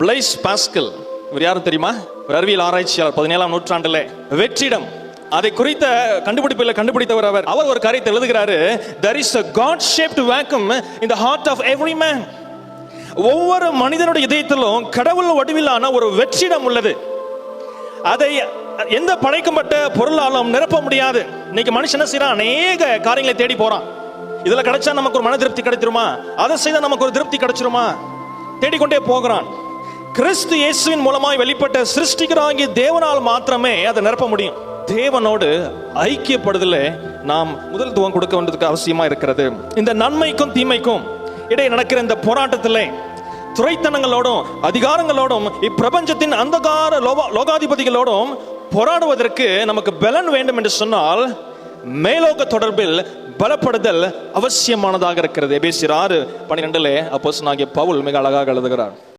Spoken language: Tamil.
பிளைஸ் பாஸ்கல் இவர் யாரும் தெரியுமா? ஒரு அறிவியல் ஆராய்ச்சியாளர். 17ஆம் நூற்றாண்டுல வெற்றிடம் அதை குறித்த கண்டுபிடித்தவர் அவர் ஒரு காரியத்தை எழுதுகிறாரு. There is a God shaped vacuum in the heart of every man. ஒவ்வொரு மனிதனுடைய இதயத்திலும் கடவுள் வடிவிலான ஒரு வெற்றிடம் உள்ளது. அதை எந்த படைக்கப்பட்ட பொருளாலும் நிரப்ப முடியாது. இன்னைக்கு மனுஷன் என்ன செய்யறான்? அநேக காரியங்களை தேடி போறான். இதுல கிடைச்சா நமக்கு ஒரு மன திருப்தி கிடைச்சிருமா, அதை செய்தா நமக்கு ஒரு திருப்தி கிடைச்சிருமா, தேடிக்கொண்டே போகிறான். கிறிஸ்து இயேசுவின் மூலமாய் வெளிப்பட்ட சிருஷ்டிகராகிய தேவனால் மாத்திரமே அதை நிரப்ப முடியும். தேவனோடு ஐக்கியப்படுதல நாம் முதல்துவம் கொடுக்க வேண்டியதுக்கு அவசியமா இருக்கிறது. இந்த நன்மைக்கும் தீமைக்கும் இடையே நடக்கிற இந்த போராட்டத்திலே துரைத்தனங்களோடும் அதிகாரங்களோடும் இப்பிரபஞ்சத்தின் அந்தகார லோகாதிபதிகளோடும் போராடுவதற்கு நமக்கு பலன் வேண்டும் என்று சொன்னால் மேலோக தொடர்பில் பலப்படுதல் அவசியமானதாக இருக்கிறது. எபேசியர் 6:12 அப்போஸ்தலனாகிய பவுல் மிக அழகாக எழுதுகிறார்.